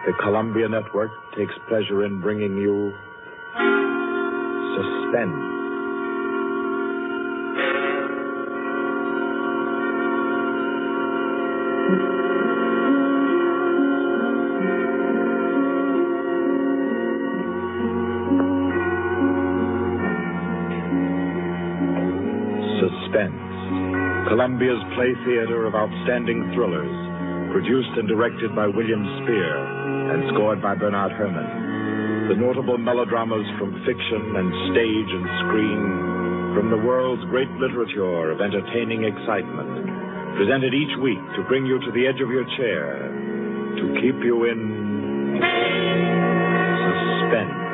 the Columbia Network takes pleasure in bringing you Suspense. Suspense, Columbia's play theater of outstanding thrillers, produced and directed by William Spear and scored by Bernard Herrmann. The notable melodramas from fiction and stage and screen, from the world's great literature of entertaining excitement, presented each week to bring you to the edge of your chair, to keep you in suspense.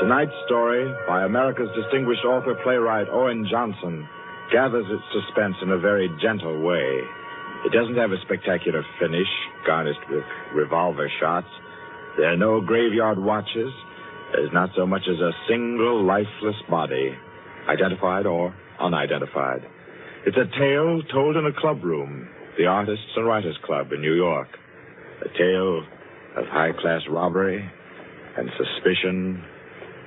Tonight's story, by America's distinguished author-playwright Owen Johnson, gathers its suspense in a very gentle way. It doesn't have a spectacular finish, garnished with revolver shots. There are no graveyard watches. There's not so much as a single lifeless body, identified or unidentified. It's a tale told in a clubroom, the Artists and Writers Club in New York. A tale of high-class robbery and suspicion,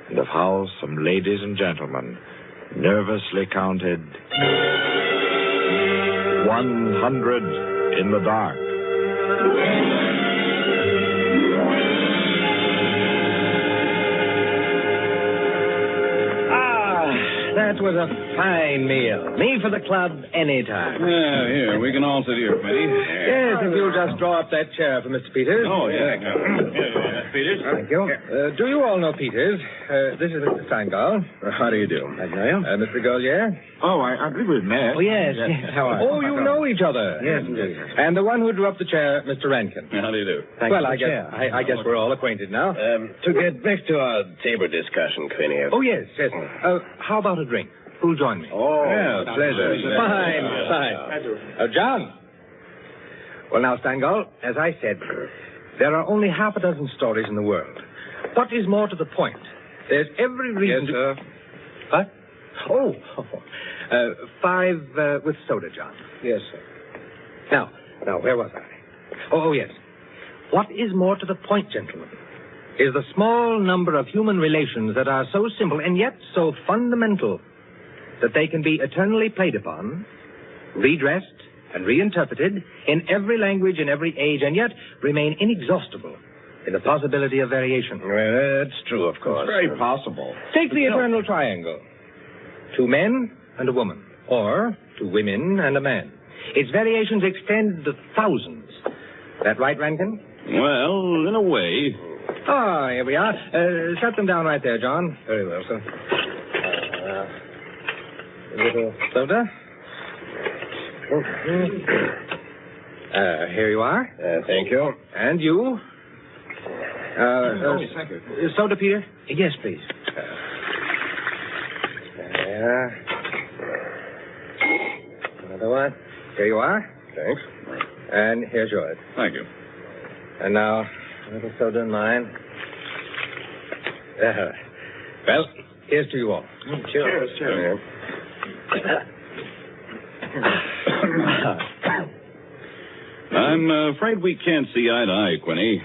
and of how some ladies and gentlemen nervously counted 100 in the dark. That was a fine meal. Me for the club anytime. Here, we can all sit here, Penny. Yes, if you'll just draw up that chair for Mr. Peters. Oh, yeah. Peters? Thank you. Do you all know Peters? This is Mr. Steingall. How do you do? I know you. Mr. Gaulier? Oh, I believe we've met. Oh, yes. How are you? Oh, you know each other. Yes, indeed. And the one who drew up the chair, Mr. Rankin. How do you do? Well, I guess we're all acquainted now. To get back to our tabor discussion, Quinny. Oh, yes. How about a drink? Who'll join me? Oh, yeah, pleasure. Fine. John. Well, now, Steingall, as I said, there are only half a dozen stories in the world. What is more to the point? There's every reason Yes, sir. What? Oh. 5 with soda, John. Yes, sir. Now, where was I? Oh, yes. What is more to the point, gentlemen, is the small number of human relations that are so simple and yet so fundamental that they can be eternally played upon, redressed, and reinterpreted in every language, in every age, and yet remain inexhaustible in the possibility of variation. Well, that's true, of course. It's very possible. Take the eternal triangle. 2 men and a woman, or 2 women and a man. Its variations extend to thousands. That right, Rankin? Well, in a way. Ah, here we are. Set them down right there, John. Very well, sir. A little soda. Here you are. Thank you. And you? Thank you. Soda, Peter? Yes, please. Another one. Here you are. Thanks. And here's yours. Thank you. And now, a little soda in mine. Well, here's to you all. Cheers. Cheers. I'm afraid we can't see eye to eye, Quinny.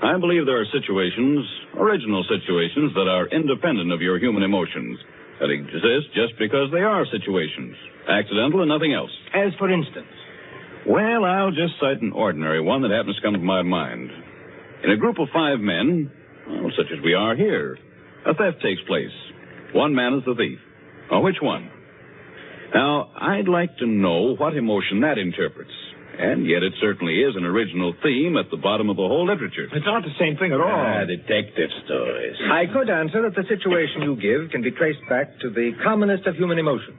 I believe there are situations, original situations, that are independent of your human emotions, that exist just because they are situations, accidental and nothing else. As for instance? Well, I'll just cite an ordinary one that happens to come to my mind. In a group of 5 men, well, such as we are here, a theft takes place. One man is the thief. Well, which one? Now, I'd like to know what emotion that interprets. And yet it certainly is an original theme at the bottom of the whole literature. It's not the same thing at all. Detective stories. I could answer that the situation you give can be traced back to the commonest of human emotions,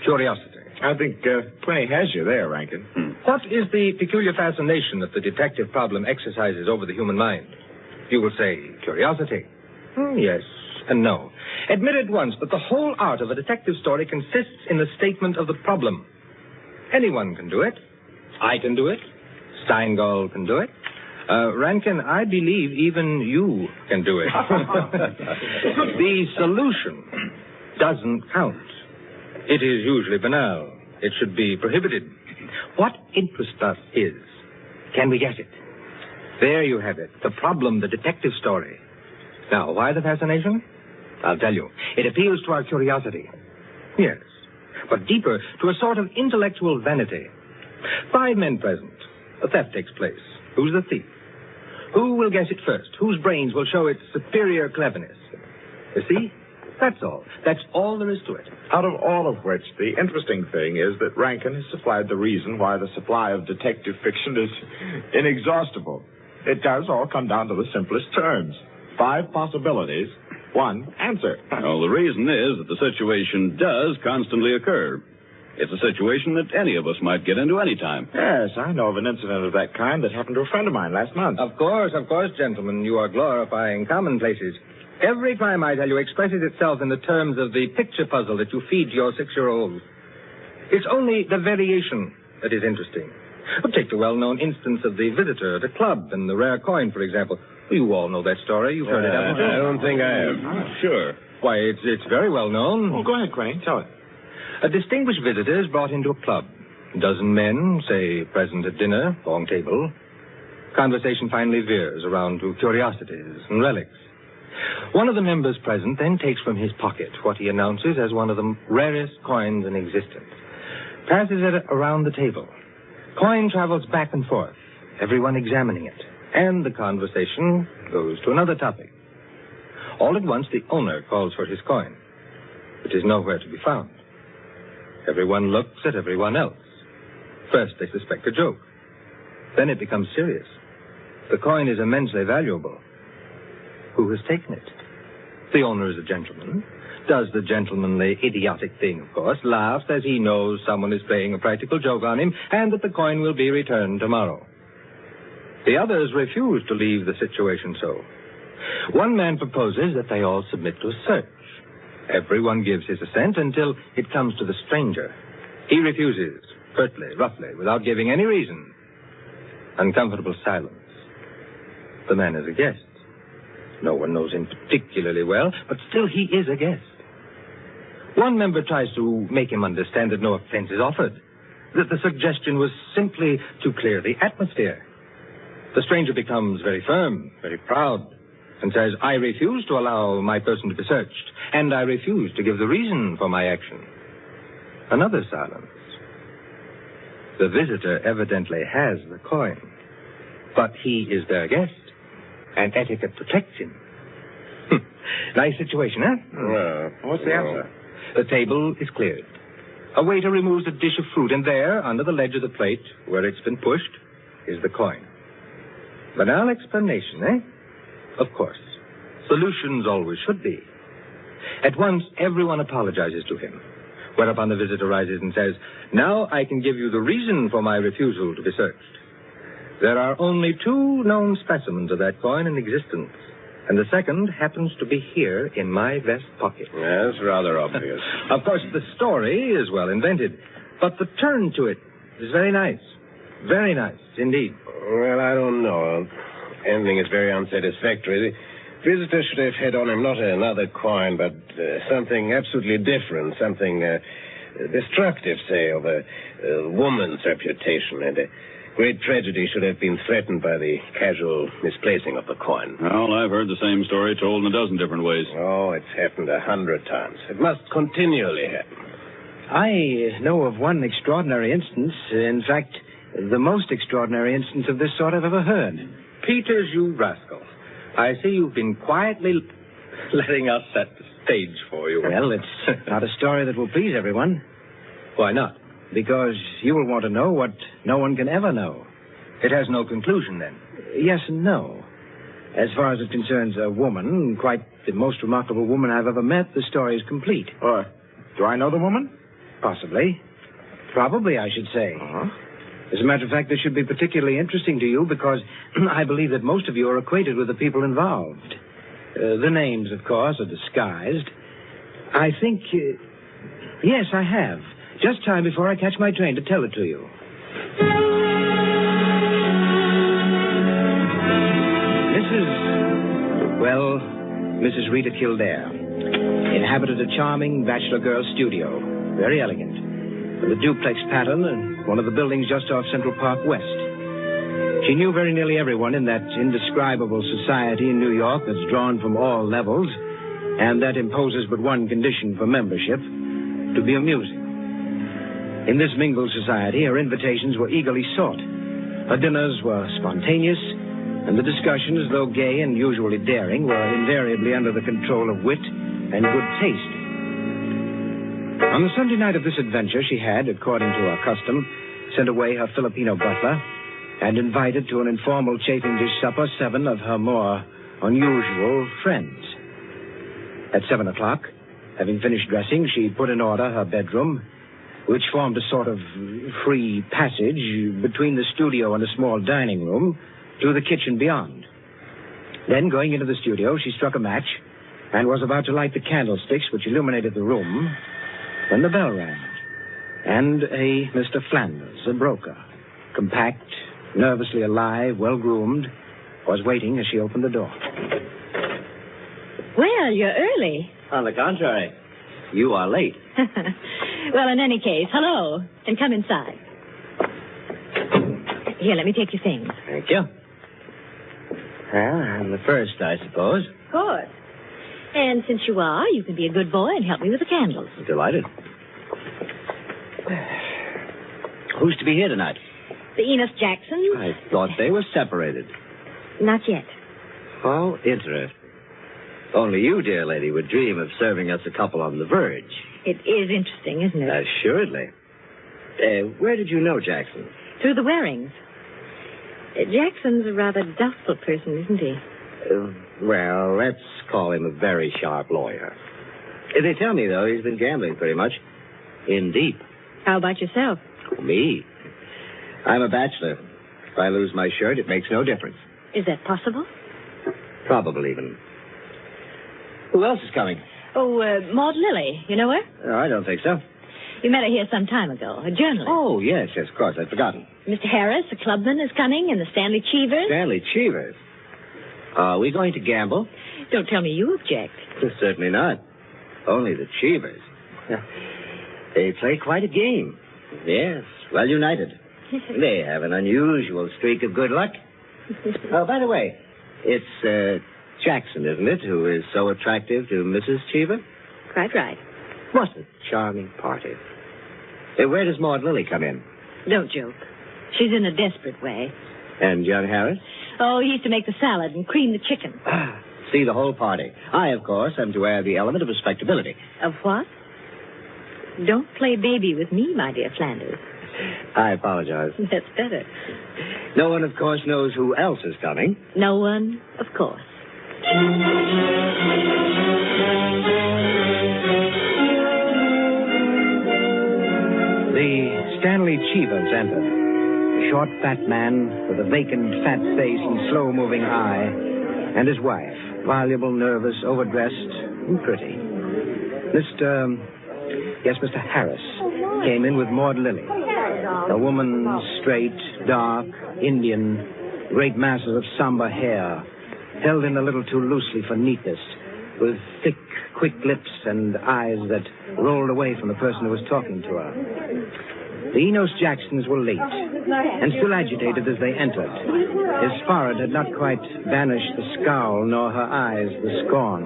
curiosity. I think Quinny has you there, Rankin. What is the peculiar fascination that the detective problem exercises over the human mind? You will say curiosity. Yes and no. Admit at once that the whole art of a detective story consists in the statement of the problem. Anyone can do it. I can do it. Steingall can do it. Rankin, I believe even you can do it. The solution doesn't count. It is usually banal. It should be prohibited. What interests us is, can we guess it? There you have it. The problem, the detective story. Now, why the fascination? I'll tell you. It appeals to our curiosity. Yes. But deeper, to a sort of intellectual vanity. 5 men present. A theft takes place. Who's the thief? Who will guess it first? Whose brains will show its superior cleverness? You see? That's all. That's all there is to it. Out of all of which, the interesting thing is that Rankin has supplied the reason why the supply of detective fiction is inexhaustible. It does all come down to the simplest terms. 5 possibilities, 1 answer. Well, the reason is that the situation does constantly occur. It's a situation that any of us might get into any time. Yes, I know of an incident of that kind that happened to a friend of mine last month. Of course, gentlemen. You are glorifying commonplaces. Every crime, I tell you, expresses itself in the terms of the picture puzzle that you feed to your 6-year-old. It's only the variation that is interesting. Well, take the well-known instance of the visitor at a club and the rare coin, for example. You all know that story. You've heard it, haven't you? I don't think I have. Sure. Why, it's very well known. Oh, go ahead, Crane. Tell it. A distinguished visitor is brought into a club. A dozen men, say, present at dinner, long table. Conversation finally veers around to curiosities and relics. One of the members present then takes from his pocket what he announces as one of the rarest coins in existence. Passes it around the table. Coin travels back and forth, everyone examining it. And the conversation goes to another topic. All at once, the owner calls for his coin. It is nowhere to be found. Everyone looks at everyone else. First, they suspect a joke. Then it becomes serious. The coin is immensely valuable. Who has taken it? The owner is a gentleman. Does the gentlemanly, idiotic thing, of course. Laughs as he knows someone is playing a practical joke on him and that the coin will be returned tomorrow. The others refuse to leave the situation so. One man proposes that they all submit to a search. Everyone gives his assent until it comes to the stranger. He refuses, curtly, roughly, without giving any reason. Uncomfortable silence. The man is a guest. No one knows him particularly well, but still he is a guest. One member tries to make him understand that no offense is offered, that the suggestion was simply to clear the atmosphere. The stranger becomes very firm, very proud, and says, I refuse to allow my person to be searched, and I refuse to give the reason for my action. Another silence. The visitor evidently has the coin, but he is their guest, and etiquette protects him. Nice situation, huh? Well, What's the answer? The table is cleared. A waiter removes a dish of fruit, and there, under the ledge of the plate, where it's been pushed, is the coin. Banal explanation, eh? Of course. Solutions always should be. At once, everyone apologizes to him, whereupon the visitor rises and says, now I can give you the reason for my refusal to be searched. There are only 2 known specimens of that coin in existence, and the second happens to be here in my vest pocket. Yes, rather obvious. Of course, the story is well invented, but the turn to it is very nice. Very nice, indeed. Well, I don't know. Ending is very unsatisfactory. The visitor should have had on him not another coin, but something absolutely different, something destructive, say, of a woman's reputation. And a great tragedy should have been threatened by the casual misplacing of the coin. Well, I've heard the same story told in a dozen different ways. Oh, it's happened 100 times. It must continually happen. I know of one extraordinary instance. In fact, the most extraordinary instance of this sort I've ever heard. Peters, you rascal. I see you've been quietly letting us set the stage for you. Well, it's not a story that will please everyone. Why not? Because you will want to know what no one can ever know. It has no conclusion, then. Yes and no. As far as it concerns a woman, quite the most remarkable woman I've ever met, the story is complete. Do I know the woman? Possibly. Probably, I should say. Uh-huh. As a matter of fact, this should be particularly interesting to you because I believe that most of you are acquainted with the people involved. The names, of course, are disguised. I think... yes, I have. Just time before I catch my train to tell it to you. Mrs. Rita Kildare inhabited a charming bachelor girl studio very elegant, with a duplex pattern and one of the buildings just off Central Park West. She knew very nearly everyone in that indescribable society in New York that's drawn from all levels and that imposes but one condition for membership, to be amusing. In this mingled society, her invitations were eagerly sought. Her dinners were spontaneous, and the discussions, though gay and usually daring, were invariably under the control of wit and good taste. On the Sunday night of this adventure, she had, according to her custom, sent away her Filipino butler and invited to an informal chafing dish supper 7 of her more unusual friends. At 7 o'clock, having finished dressing, she put in order her bedroom, which formed a sort of free passage between the studio and a small dining room to the kitchen beyond. Then, going into the studio, she struck a match and was about to light the candlesticks which illuminated the room when the bell rang. And a Mr. Flanders, a broker, compact, nervously alive, well-groomed, was waiting as she opened the door. Well, you're early. On the contrary, you are late. Well, in any case, hello, and come inside. Here, let me take your things. Thank you. Well, I'm the first, I suppose. Of course. And since you are, you can be a good boy and help me with the candles. Delighted. Who's to be here tonight? The Enos Jacksons? I thought they were separated. Not yet. Oh, interesting. Only you, dear lady, would dream of serving us a couple on the verge. It is interesting, isn't it? Assuredly. Where did you know Jackson? Through the Warings. Jackson's a rather doubtful person, isn't he? Well, let's call him a very sharp lawyer. They tell me, though, he's been gambling pretty much. In deep. How about yourself? Me? I'm a bachelor. If I lose my shirt, it makes no difference. Is that possible? Probable, even. Who else is coming? Oh, Maud Lily. You know her? Oh, I don't think so. You met her here some time ago. A journalist. Oh, yes, of course. I'd forgotten. Mr. Harris, a clubman, is coming, and the Stanley Cheevers. Stanley Cheevers? Are we going to gamble? Don't tell me you object. Certainly not. Only the Cheevers. They play quite a game. Yes, well united. They have an unusual streak of good luck. Oh, by the way, it's Jackson, isn't it, who is so attractive to Mrs. Cheever? Quite right. What a charming party. Where does Maud Lily come in? Don't joke. She's in a desperate way. And young Harris? Oh, he used to make the salad and cream the chicken. See the whole party. I, of course, am to add the element of respectability. Of what? Don't play baby with me, my dear Flanders. I apologize. That's better. No one, of course, knows who else is coming. No one, of course. The Stanley Cheevers entered. A short, fat man with a vacant, fat face and slow-moving eye, and his wife, voluble, nervous, overdressed, and pretty. Mr. Harris came in with Maud Lily. A woman, straight, dark, Indian, great masses of somber hair, held in a little too loosely for neatness, with thick, quick lips and eyes that rolled away from the person who was talking to her. The Enos Jacksons were late, and still agitated as they entered. His forehead had not quite banished the scowl, nor her eyes the scorn.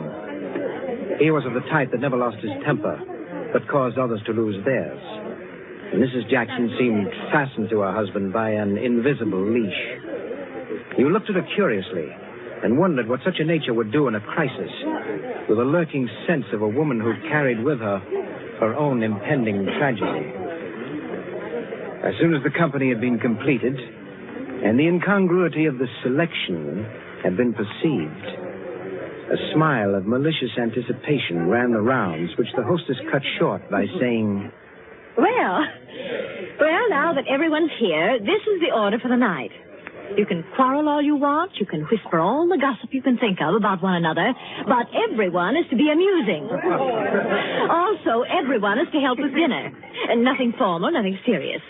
He was of the type that never lost his temper, but caused others to lose theirs. Mrs. Jackson seemed fastened to her husband by an invisible leash. You looked at her curiously and wondered what such a nature would do in a crisis, with a lurking sense of a woman who carried with her her own impending tragedy. As soon as the company had been completed and the incongruity of the selection had been perceived, a smile of malicious anticipation ran the rounds, which the hostess cut short by saying, Well, now that everyone's here, this is the order for the night. You can quarrel all you want. You can whisper all the gossip you can think of about one another. But everyone is to be amusing. Also, everyone is to help with dinner. And nothing formal, nothing serious.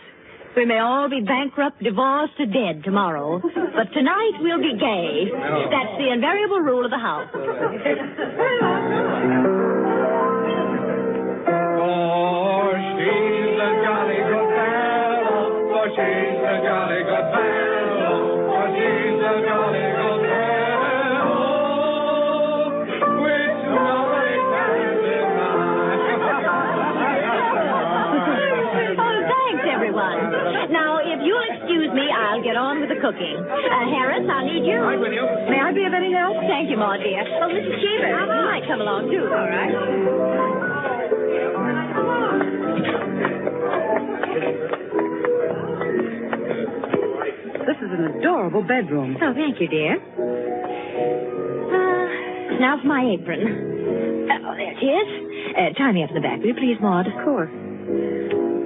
We may all be bankrupt, divorced, or dead tomorrow. But tonight we'll be gay. That's the invariable rule of the house. Gosh, cooking. Harris, I'll need you. Right with you. May I be of any help? Thank you, Maud, dear. Oh, Mrs. Cheever, you might come along, too. All right. This is an adorable bedroom. Oh, thank you, dear. Now for my apron. Oh, there it is. Tie me up in the back, will you please, Maud? Of course.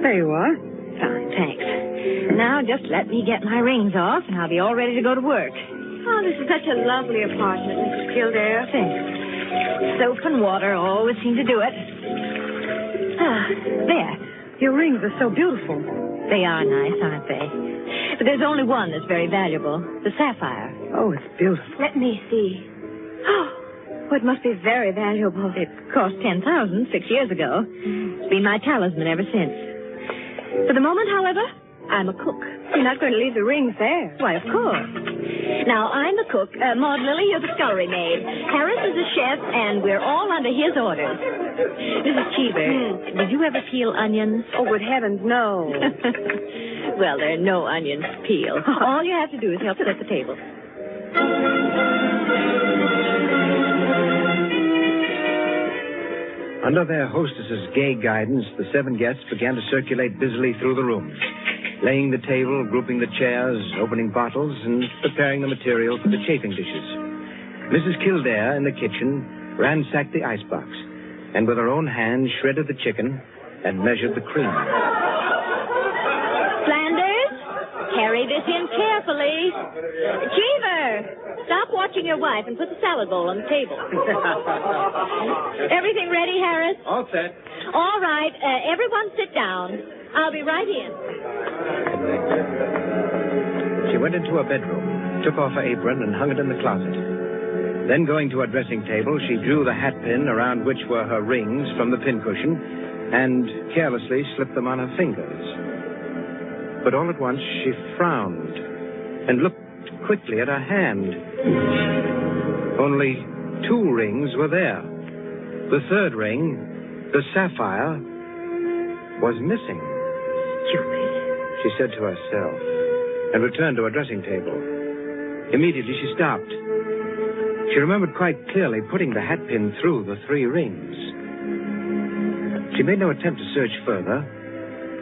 There you are. Fine, thanks. Now just let me get my rings off, and I'll be all ready to go to work. Oh, this is such a lovely apartment, Mrs. Kildare. Thanks. Soap and water always seem to do it. There. Your rings are so beautiful. They are nice, aren't they? But there's only one that's very valuable, the sapphire. Oh, it's beautiful. Let me see. Oh, it must be very valuable. It cost $10,000 6 years ago. It's been my talisman ever since. For the moment, however, I'm a cook. You're not going to leave the rings there. Why, of course. Now, I'm the cook. Maud Lily, you're the scullery maid. Harris is the chef, and we're all under his orders. Mrs. Cheever, did you ever peel onions? Oh, good heavens, no. Well, there are no onions to peel. All you have to do is help set the table. Under their hostess's gay guidance, the 7 guests began to circulate busily through the rooms, laying the table, grouping the chairs, opening bottles, and preparing the material for the chafing dishes. Mrs. Kildare, in the kitchen, ransacked the icebox, and with her own hand shredded the chicken and measured the cream. Flanders, carry this in carefully. Cheever, stop watching your wife and put the salad bowl on the table. Everything ready, Harris? All set. All right. Everyone sit down. I'll be right in. She went into her bedroom, took off her apron, and hung it in the closet. Then, going to her dressing table, she drew the hat pin around which were her rings from the pincushion and carelessly slipped them on her fingers. But all at once, she frowned and looked quickly at her hand. Only 2 rings were there. The 3rd ring, the sapphire, was missing. Stupid. She said to herself, and returned to her dressing table. Immediately, she stopped. She remembered quite clearly putting the hat pin through the 3 rings. She made no attempt to search further,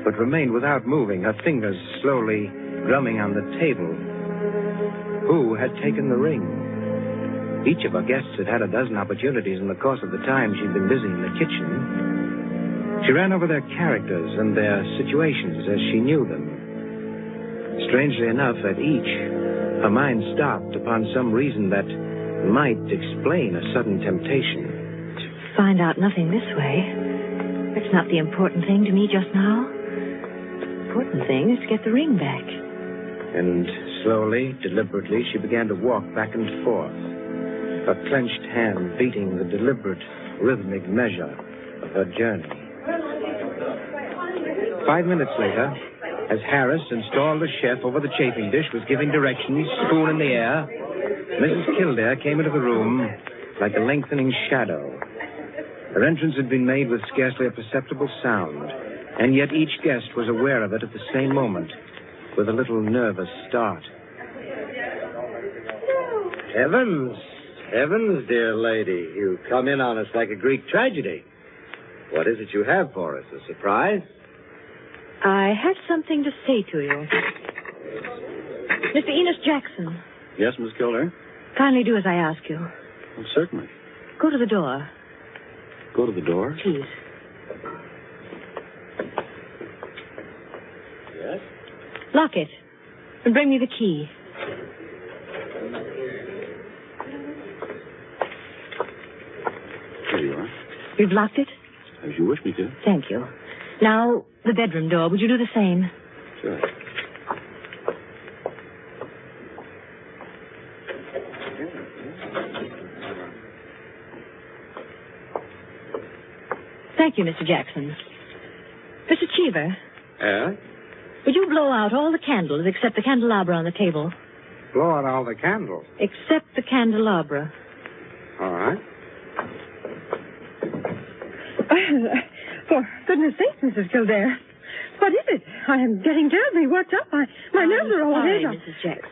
but remained without moving, her fingers slowly drumming on the table. Who had taken the ring? Each of her guests had had a dozen opportunities in the course of the time she'd been busy in the kitchen. She ran over their characters and their situations as she knew them. Strangely enough, at each, her mind stopped upon some reason that might explain a sudden temptation. To find out nothing this way. That's not the important thing to me just now. The important thing is to get the ring back. And slowly, deliberately, she began to walk back and forth, her clenched hand beating the deliberate, rhythmic measure of her journey. 5 minutes later, as Harris, installed as chef over the chafing dish, was giving directions, spoon in the air, Mrs. Kildare came into the room like a lengthening shadow. Her entrance had been made with scarcely a perceptible sound, and yet each guest was aware of it at the same moment, with a little nervous start. Heavens, heavens, dear lady. You come in on us like a Greek tragedy. What is it you have for us? A surprise? I have something to say to you. Mr. Enos Jackson, Yes, Miss Kildare? kindly do as I ask you. Well, certainly. Go to the door, Go to the door. please. Yes? Lock it. And bring me the key. Here you are. You've locked it? As you wish me to. Thank you. Now, the bedroom door. Would you do the same? Sure. Thank you, Mr. Jackson. Mr. Cheever, Yeah? would you blow out all the candles except the candelabra on the table? Blow out all the candles. Except the candelabra. All right. For goodness sake, Mrs. Kildare. What is it? I am getting terribly worked up. My nerves are all Sorry, laid up. Mrs. Jackson.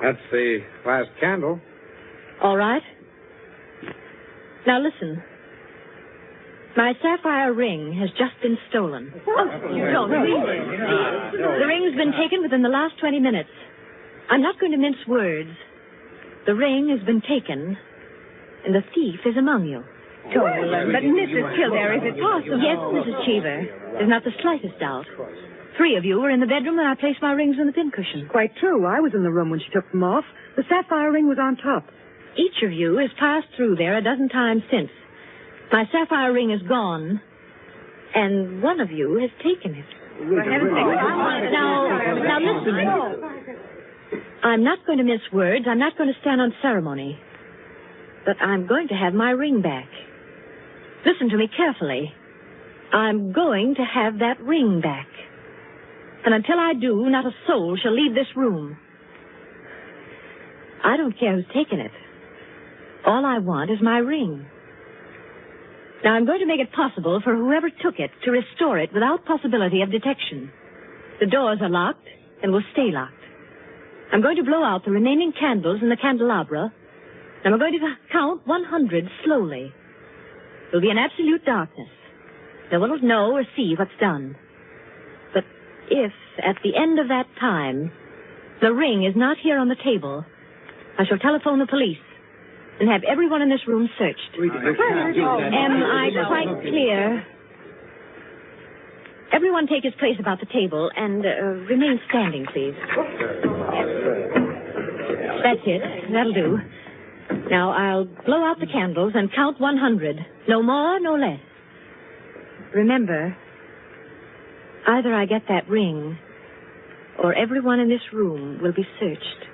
That's the last candle. All right. Now listen. My sapphire ring has just been stolen. Oh, you don't mean it. The ring's been taken within the last 20 minutes. I'm not going to mince words. The ring has been taken, and the thief is among you. Dolan, but Mrs. Kildare, is it possible? Yes, Mrs. Cheever. There's not the slightest doubt. 3 of you were in the bedroom when I placed my rings on the pincushion. Quite true. I was in the room when she took them off. The sapphire ring was on top. Each of you has passed through there a dozen times since. My sapphire ring is gone, and one of you has taken it. Now listen. I'm not going to mince words. I'm not going to stand on ceremony. But I'm going to have my ring back. Listen to me carefully. I'm going to have that ring back. And until I do, not a soul shall leave this room. I don't care who's taken it. All I want is my ring. Now, I'm going to make it possible for whoever took it to restore it without possibility of detection. The doors are locked and will stay locked. I'm going to blow out the remaining candles in the candelabra, and I'm going to count 100 slowly. There'll be an absolute darkness. No one will know or see what's done. But if, at the end of that time, the ring is not here on the table, I shall telephone the police and have everyone in this room searched. Am I quite clear? Everyone take his place about the table and remain standing, please. That's it. That'll do. Now, I'll blow out the candles and count 100. No more, no less. Remember, either I get that ring, or everyone in this room will be searched.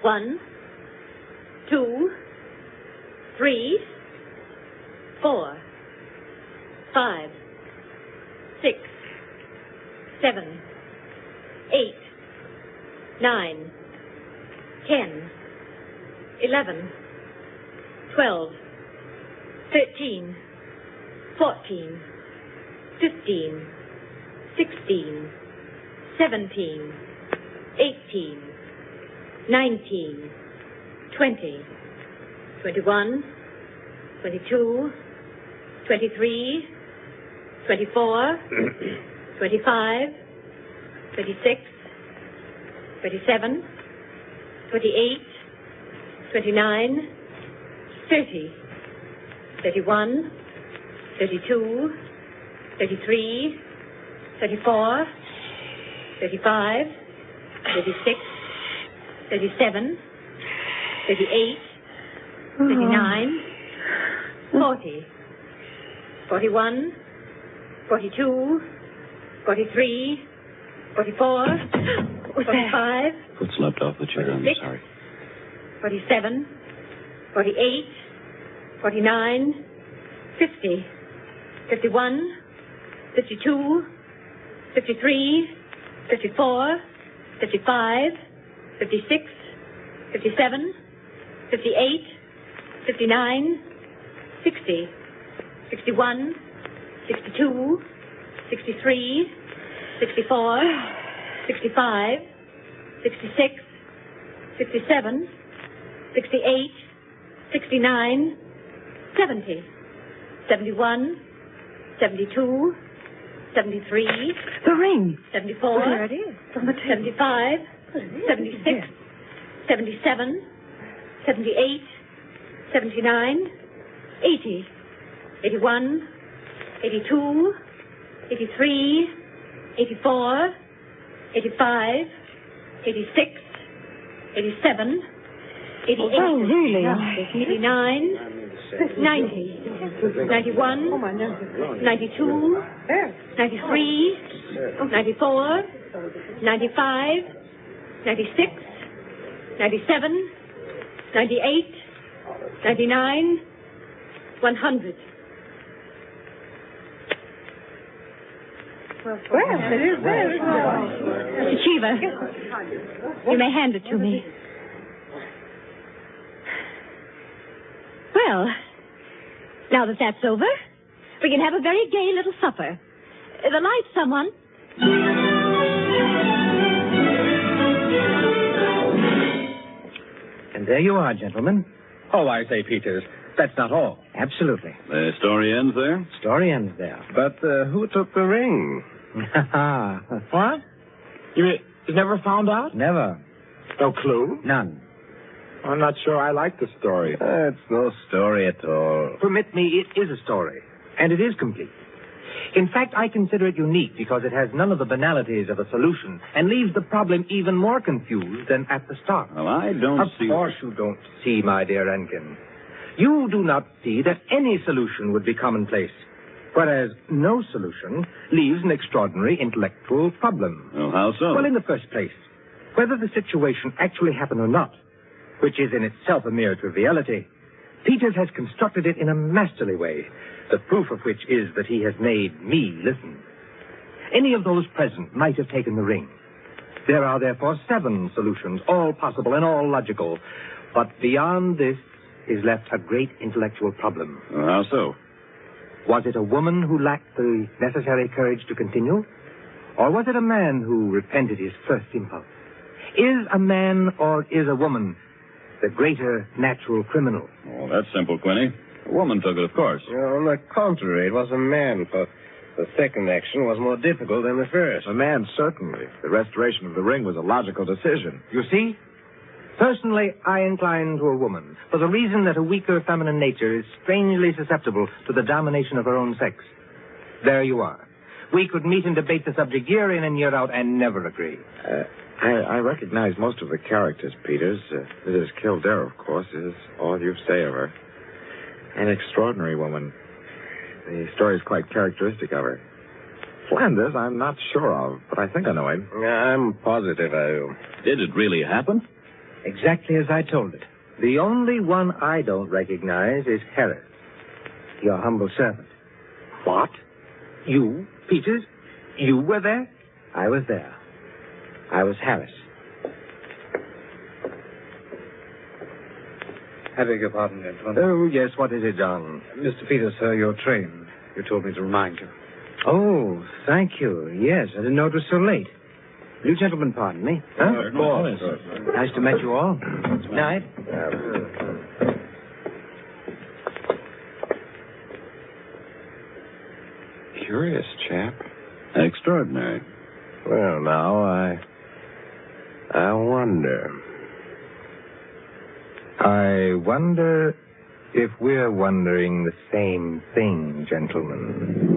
One, 2, 3, 4, 5, 6, 7, 8, 9, 10, 11, 12, 13, 14, 15, 16, 17, 18, 19, 20, 21, 22, 23, 24, 25, 26, 27, 28, 29, 30, 31, 32, 33, 34, 35, 36, 37, 38, 39, 40, 41, 42, 43, 44, 45. Foot slipped off the chair. I'm 46, sorry. 47, 48, 49, 50, 51, 52, 53, 54, 55, 56, 57, 58, 59, 60, 61, 62, 63, 64, 65, 66, 67, 68, 69, 70, 71, 72, 73, The ring. 74, There it is. On the table. 75, 76, 77, 78, 79, 80, 81, 82, 83, 84, 85, 86, 87, 88, Oh, really? 89, 90, 91, 92, 93, 94, 95, 96, 97, 98, 99, 100. Well, it is very Mr. Cheever, you may hand it to me. Well, now that that's over, We can have a very gay little supper. The lights, someone. And there you are, gentlemen. Oh, I say, Peters, that's not all. Absolutely. The story ends there? Story ends there. But who took the ring? What? You never found out? Never. No clue? None. I'm not sure I like the story. It's no story at all. Permit me, it is a story, and it is complete. In fact, I consider it unique because it has none of the banalities of a solution and leaves the problem even more confused than at the start. Well, I don't see... Of course you don't see, my dear Rankin. You do not see that any solution would be commonplace, whereas no solution leaves an extraordinary intellectual problem. Well, how so? Well, in the first place, whether the situation actually happened or not, which is in itself a mere triviality, Peters has constructed it in a masterly way, the proof of which is that he has made me listen. Any of those present might have taken the ring. There are therefore 7 solutions, all possible and all logical. But beyond this is left a great intellectual problem. Well, how so? Was it a woman who lacked the necessary courage to continue? Or was it a man who repented his first impulse? Is a man or is a woman the greater natural criminal? Oh, that's simple, Quinny. A woman took it, of course. On the contrary, it was a man, for the second action was more difficult than the first. A man, certainly. The restoration of the ring was a logical decision. You see? Personally, I incline to a woman, for the reason that a weaker feminine nature is strangely susceptible to the domination of her own sex. There you are. We could meet and debate the subject year in and year out and never agree. I recognize most of the characters, Peters. Mrs. Kildare, of course, is all you say of her. An extraordinary woman. The story is quite characteristic of her. Flanders, I'm not sure of, but I think I know him. I'm positive I do. Did it really happen? Exactly as I told it. The only one I don't recognize is Harris, your humble servant. What? You, Peters? You were there? I was there. I was Harris. I beg your pardon, gentlemen. Oh, yes, what is it, John? Mr. Peters, sir, your train. You told me to remind you. Oh, thank you. Yes, I didn't know it was so late. You gentlemen pardon me. Huh? Of course. Nice to meet you all. Night. Curious chap. Extraordinary. Well, now, I wonder. I wonder if we're wondering the same thing, gentlemen.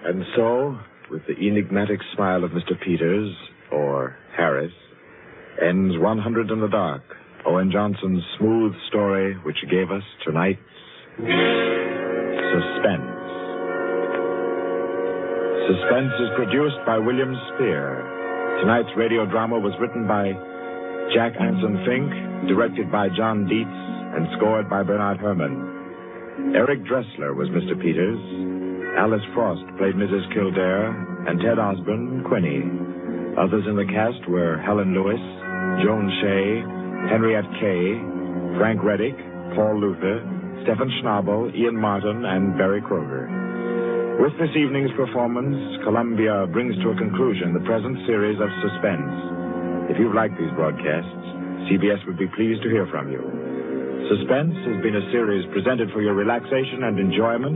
And so, with the enigmatic smile of Mr. Peters, or Harris, ends 100 in the Dark, Owen Johnson's smooth story which gave us tonight's Suspense. Suspense is produced by William Spear. Tonight's radio drama was written by Jack Anson Fink, directed by John Dietz, and scored by Bernard Herrmann. Eric Dressler was Mr. Peters. Alice Frost played Mrs. Kildare, and Ted Osborne, Quinny. Others in the cast were Helen Lewis, Joan Shea, Henriette Kay, Frank Reddick, Paul Luther, Stephen Schnabel, Ian Martin, and Barry Kroger. With this evening's performance, Columbia brings to a conclusion the present series of Suspense. If you've liked these broadcasts, CBS would be pleased to hear from you. Suspense has been a series presented for your relaxation and enjoyment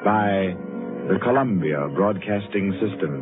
by the Columbia Broadcasting System.